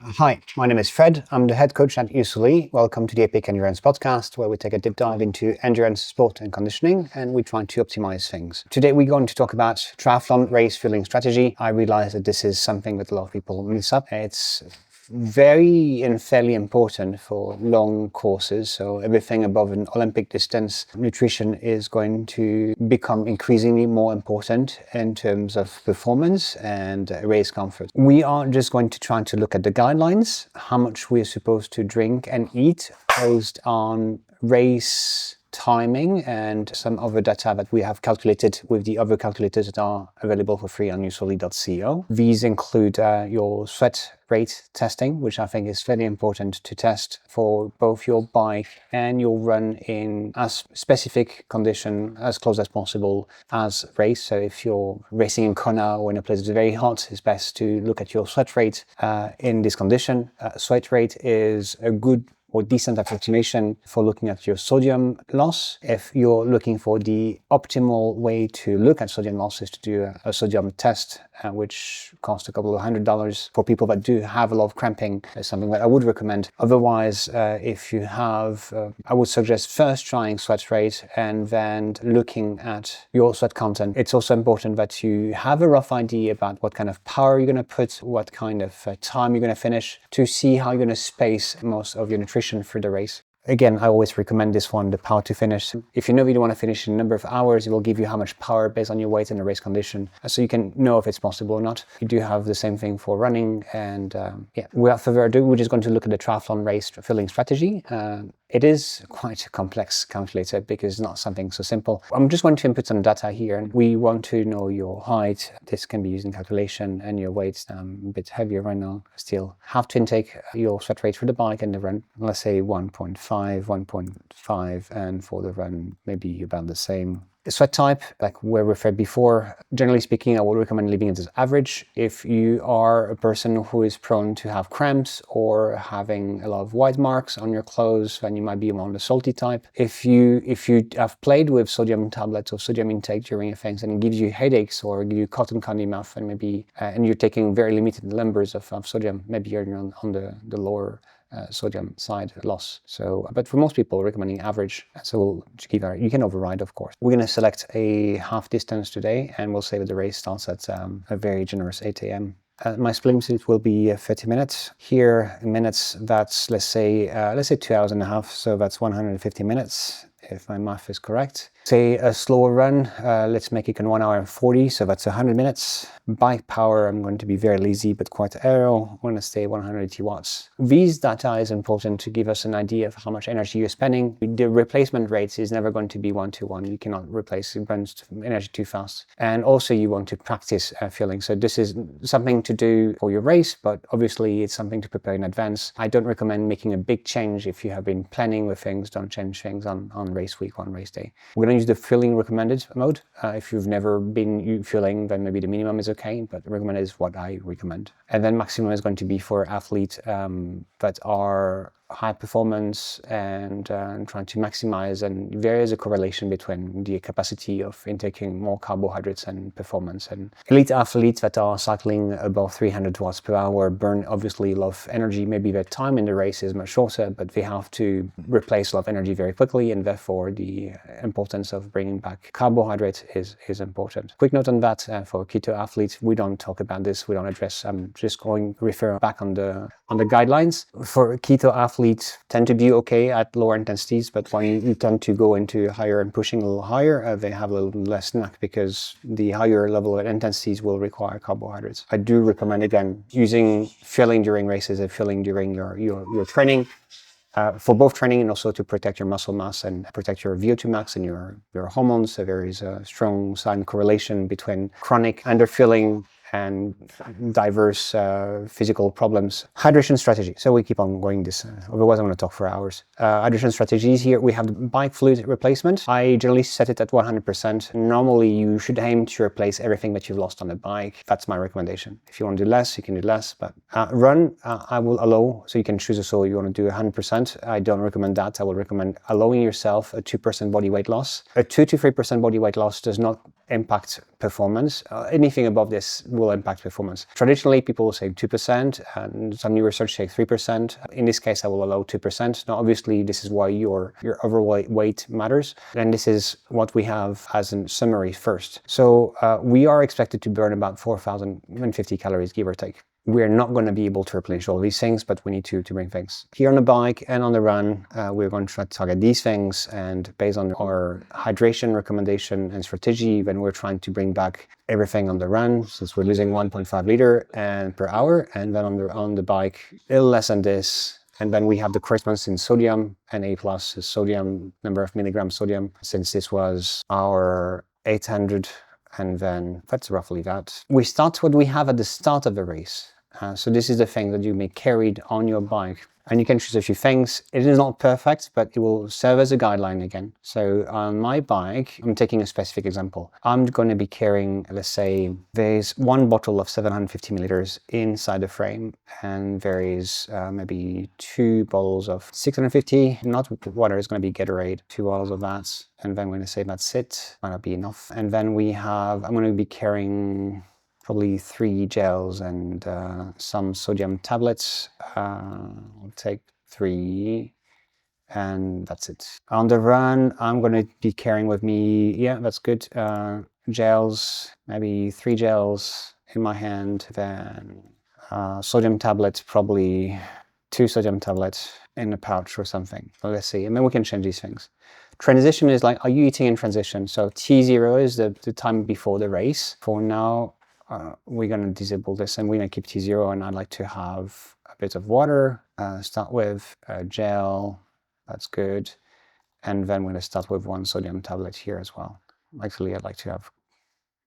Hi, my name is Fred. I'm the head coach at UCLE. Welcome to the Epic Endurance Podcast, where we take a deep dive into endurance, sport and conditioning, and we try to optimize things. Today, we're going to talk about triathlon race fueling strategy. I realize that this is something that a lot of people miss up. It's very and fairly important for long courses. So everything above an Olympic distance, nutrition is going to become increasingly more important in terms of performance and race comfort. We are just going to try to look at the guidelines, how much we're supposed to drink and eat based on race timing and some other data that we have calculated with the other calculators that are available for free on ucl.co. These include your sweat rate testing, which I think is very important to test for both your bike and your run in as specific condition as close as possible as race. So if you're racing in Kona or in a place that's very hot, it's best to look at your sweat rate in this condition. Sweat rate is a good or decent approximation for looking at your sodium loss. If you're looking for the optimal way to look at sodium loss is to do a sodium test, which costs a couple of $100 for people that do have a lot of cramping. Is something that I would recommend. Otherwise, if you have, I would suggest first trying sweat rate and then looking at your sweat content. It's also important that you have a rough idea about what kind of power you're going to put, what kind of time you're going to finish, to see how you're going to space most of your nutrition for the race. Again, I always recommend this one, the power to finish. If you know you don't want to finish in a number of hours, it will give you how much power based on your weight and the race condition, so you can know if it's possible or not. You do have the same thing for running, and without further ado, we're just going to look at the triathlon race filling strategy. It is quite a complex calculator because it's not something so simple. I'm just going to input some data here, and we want to know your height. This can be used in calculation, and your weight. A bit heavier right now. Still have to intake your sweat rate for the bike and the run. Let's say 1.5, and for the run, maybe about the same. The sweat type, like we referred before, generally speaking, I would recommend leaving it as average. If you are a person who is prone to have cramps or having a lot of white marks on your clothes, then you might be on the salty type. If you have played with sodium tablets or sodium intake during things and it gives you headaches or give you cotton candy mouth, and maybe and you're taking very limited numbers of sodium, maybe you're on the lower sodium side loss. So, but for most people, recommending average. So we'll keep our, you can override, of course. We're going to select a half distance today, and we'll say that the race starts at a very generous 8 a.m. My splitting split will be 30 minutes. Here, in minutes, that's let's say 2 hours and a half. So that's 150 minutes, if my math is correct. Say a slower run, let's make it in 1 hour and 40, so that's 100 minutes. Bike power, I'm going to be very lazy but quite aero. I'm going to stay 180 watts. These data is important to give us an idea of how much energy you're spending. The replacement rate is never going to be 1-to-1. You cannot replace, it burns energy too fast. And also you want to practice fueling. So this is something to do for your race, but obviously it's something to prepare in advance. I don't recommend making a big change if you have been planning with things. Don't change things on race week, on race day. We're going to use the fueling recommended mode. If you've never been fueling, then maybe the minimum is okay, but the recommended is what I recommend. And then maximum is going to be for athletes that are high performance and trying to maximize, and there is a correlation between the capacity of intaking more carbohydrates and performance. And elite athletes that are cycling above 300 watts per hour burn obviously a lot of energy. Maybe their time in the race is much shorter, but they have to replace a lot of energy very quickly, and therefore the importance of bringing back carbohydrate is important. Quick note on that, for keto athletes, we don't talk about this, we don't address. I'm just going to refer back on the guidelines. For keto athletes, tend to be okay at lower intensities, but when you tend to go into higher and pushing a little higher, they have a little less snack because the higher level of intensities will require carbohydrates. I do recommend, again, using fueling during races and fueling during your training, for both training and also to protect your muscle mass and protect your VO2 max and your hormones. So there is a strong sign correlation between chronic underfueling and diverse physical problems. Hydration strategy. So we keep on going this, otherwise I'm going to talk for hours. Hydration strategies here, we have the bike fluid replacement. I generally set it at 100%. Normally you should aim to replace everything that you've lost on the bike. That's my recommendation. If you want to do less, you can do less, but run, I will allow, so you can choose also you want to do 100%. I don't recommend that. I will recommend allowing yourself a 2% body weight loss. A 2 to 3% body weight loss does not impact performance. Anything above this will impact performance. Traditionally, people will say 2%, and some new research say 3%. In this case, I will allow 2%. Now, obviously, this is why your overall weight matters. And this is what we have as a summary first. So we are expected to burn about 4,050 calories, give or take. We're not going to be able to replenish all these things, but we need to bring things. Here on the bike and on the run, we're going to try to target these things, and based on our hydration recommendation and strategy, then we're trying to bring back everything on the run, since we're losing 1.5 liter and per hour, and then on the bike, a little less than this. And then we have the correspondence in sodium, and A+ is sodium, number of milligrams sodium, since this was our 800. And then that's roughly that. We start what we have at the start of the race. So this is the thing that you may carry on your bike. And you can choose a few things. It is not perfect, but it will serve as a guideline again. So on my bike, I'm taking a specific example. I'm going to be carrying, let's say, there's one bottle of 750 milliliters inside the frame, and there is maybe 2 bottles of 650, not water, it's going to be Gatorade, 2 bottles of that. And then we're going to say that's it, might not be enough. And then I'm going to be carrying probably 3 gels and some sodium tablets. I'll take 3, and that's it. On the run, I'm going to be carrying with me, yeah, that's good, gels, maybe 3 gels in my hand, then sodium tablets, probably 2 sodium tablets in a pouch or something. Well, let's see, and then we can change these things. Transition is like, are you eating in transition? So T0 is the time before the race. For now, we're going to disable this, and we're going to keep T0, and I'd like to have a bit of water. Start with a gel, that's good. And then we're going to start with 1 sodium tablet here as well. Actually, I'd like to have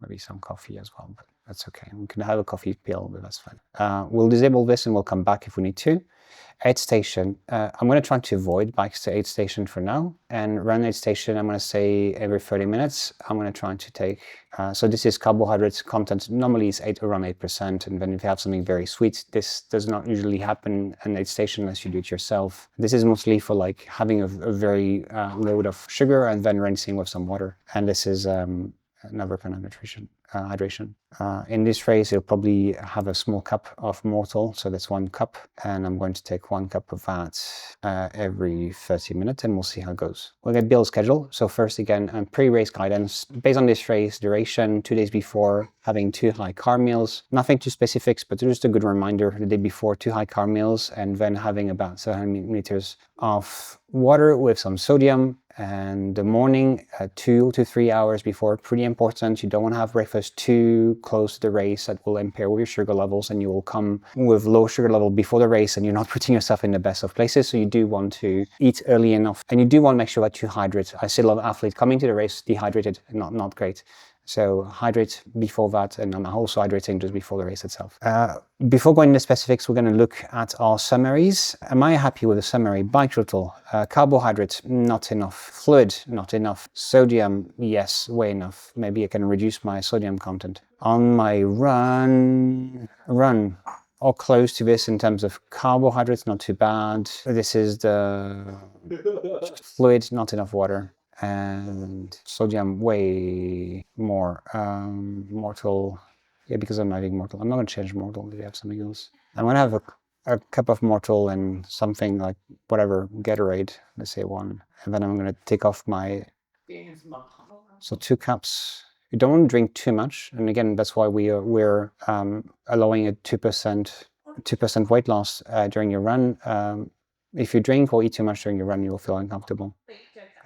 maybe some coffee as well, but that's okay. We can have a coffee pill, but that's fine. We'll disable this and we'll come back if we need to. Aid station, I'm going to try to avoid bikes to aid station for now, and run aid station, I'm going to say every 30 minutes. I'm going to try to take, so this is carbohydrates content, normally it's around 8%, and then if you have something very sweet, this does not usually happen in aid station unless you do it yourself. This is mostly for like having a very load of sugar and then rinsing with some water, and this is another kind of nutrition, hydration. In this race, you'll probably have a small cup of Mortal, so that's 1 cup, and I'm going to take 1 cup of that every 30 minutes, and we'll see how it goes. We'll get build schedule. So first, again, pre-race guidance. Based on this race, duration, 2 days before, having 2 high carb meals. Nothing too specifics, but just a good reminder, the day before, 2 high carb meals, and then having about 700 milliliters of water with some sodium. And the morning, 2 to 3 hours before, pretty important. You don't want to have breakfast too close to the race. That will impair with your sugar levels, and you will come with low sugar level before the race, and you're not putting yourself in the best of places. So you do want to eat early enough, and you do want to make sure that you hydrate. I see a lot of athletes coming to the race dehydrated, not great. So hydrate before that, and I'm also hydrating just before the race itself. Before going into specifics, we're going to look at our summaries. Am I happy with the summary? Bike total, carbohydrates, not enough. Fluid, not enough. Sodium, yes, way enough. Maybe I can reduce my sodium content. On my run, or close to this in terms of carbohydrates, not too bad. This is the fluid, not enough water. And sodium way more. Mortal, yeah, because I'm adding Mortal. I'm not going to change Mortal. Maybe I have something else. I'm going to have a cup of Mortal and something like whatever, Gatorade, let's say 1. And then I'm going to take off my, so 2 cups. You don't want to drink too much. And again, that's why we're allowing a 2% weight loss during your run. If you drink or eat too much during your run, you will feel uncomfortable.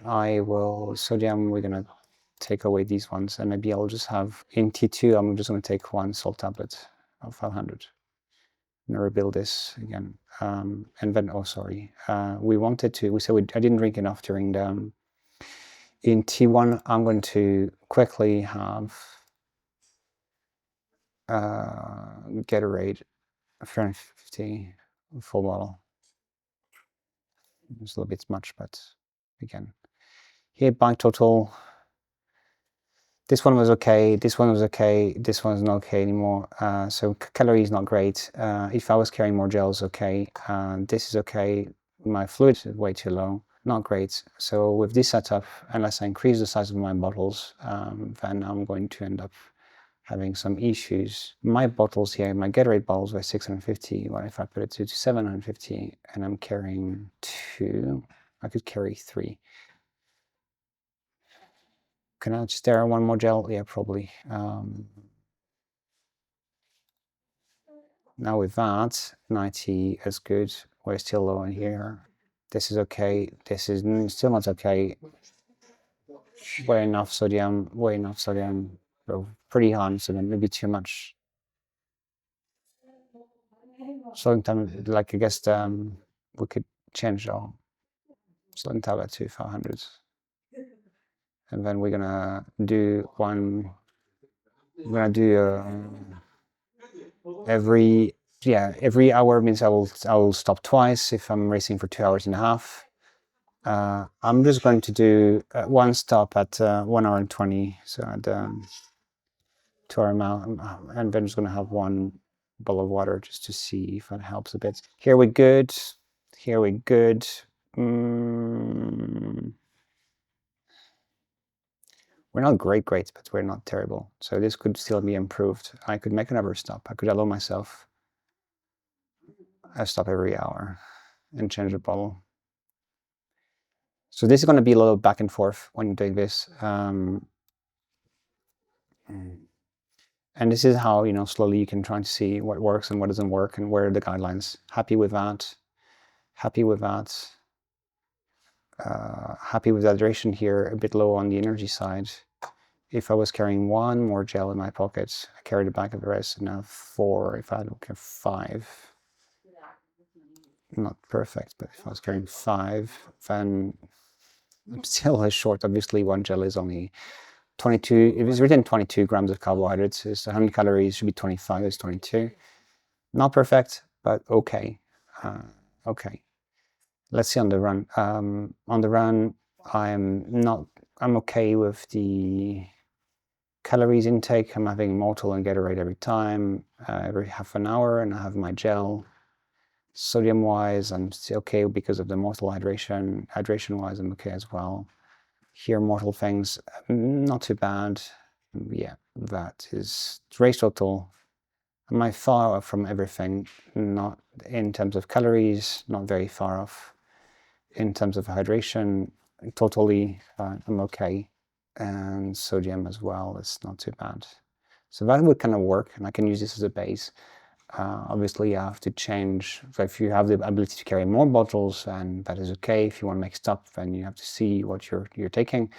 Sodium, we're going to take away these ones, and maybe I'll just have, in T2, I'm just going to take 1 salt tablet of 500. I'm going to rebuild this again. And then, we said I didn't drink enough during the, in T1, I'm going to quickly have Gatorade, 350, full bottle. It's a little bit much, but again. Here, bike total. This one was okay, this one was okay, this one's not okay anymore. So calories not great. If I was carrying more gels, okay. This is okay. My fluid is way too low, not great. So with this setup, unless I increase the size of my bottles, then I'm going to end up having some issues. My bottles here, my Gatorade bottles were 650. What if I put it to 750 and I'm carrying 2? I could carry 3. Can I stir one more gel? Yeah, probably. Now with that, 90 is good. We're still low in here. This is okay. This is still not okay. Way enough sodium. Way enough sodium. Pretty high in sodium. Maybe too much. Sodium tablet, like I guess we could change our sodium tablet to 500. And then we're gonna do one. We're gonna do every hour means I will stop twice if I'm racing for 2.5 hours. I'm just going to do one stop at 1 hour and 20, so at 2 hour mile, and then just going to have one bottle of water just to see if that helps a bit. Here we good. Here we good. We're not great, but we're not terrible. So this could still be improved. I could make another stop. I could allow myself a stop every hour and change the bottle. So this is going to be a little back and forth when you're doing this. And this is how, slowly you can try to see what works and what doesn't work and where are the guidelines. Happy with that. Happy with that. Happy with the hydration here, a bit low on the energy side. If I was carrying 1 more gel in my pocket, I carried the back of the rest, and now 4. If I look at 5, not perfect, but if I was carrying 5, then I'm still short. Obviously, 1 gel is only 22. If it's written 22 grams of carbohydrates, it's 100 calories, should be 25, it's 22. Not perfect, but okay. Okay. Let's see on the run. On the run, I'm okay with the calories intake. I'm having Mortal and Gatorade every time, every half an hour, and I have my gel. Sodium-wise, I'm still okay because of the Mortal hydration. Hydration-wise, I'm okay as well. Here, Mortal things, not too bad. Yeah, that is race total. Am I far off from everything? Not in terms of calories, not very far off. In terms of hydration, totally, I'm okay. And sodium as well, it's not too bad. So that would kind of work, and I can use this as a base. Obviously, you have to change. So if you have the ability to carry more bottles, and that is okay. If you want to make stop, then you have to see what you're taking.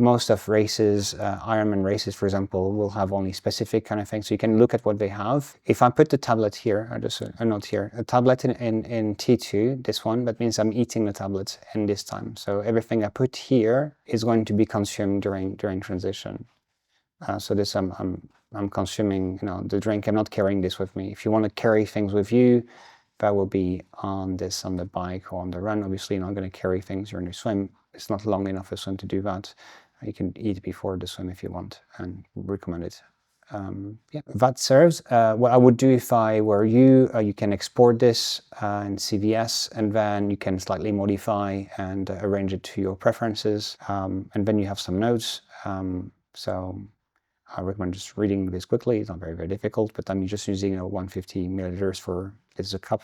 Most of races, Ironman races, for example, will have only specific kind of things. So you can look at what they have. If I put the tablet here, or just a note here, a tablet in T2, this one, that means I'm eating the tablet in this time. So everything I put here is going to be consumed during transition. So this I'm consuming, the drink. I'm not carrying this with me. If you want to carry things with you, that will be on the bike or on the run. Obviously, you're not going to carry things during the swim. It's not long enough a swim to do that. You can eat before the swim if you want, and recommend it. Yeah, that serves. What I would do if I were you, you can export this in CVS, and then you can slightly modify and arrange it to your preferences. And then you have some notes. So I recommend just reading this quickly. It's not very, very difficult, but I'm just using 150 milliliters for this is a cup.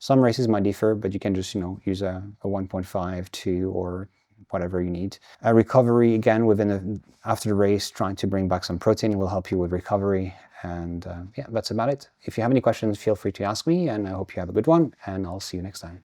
Some races might differ, but you can just use a 1.5, 2, or whatever you need. Recovery, again, after the race, trying to bring back some protein will help you with recovery. And yeah, that's about it. If you have any questions, feel free to ask me, and I hope you have a good one, and I'll see you next time.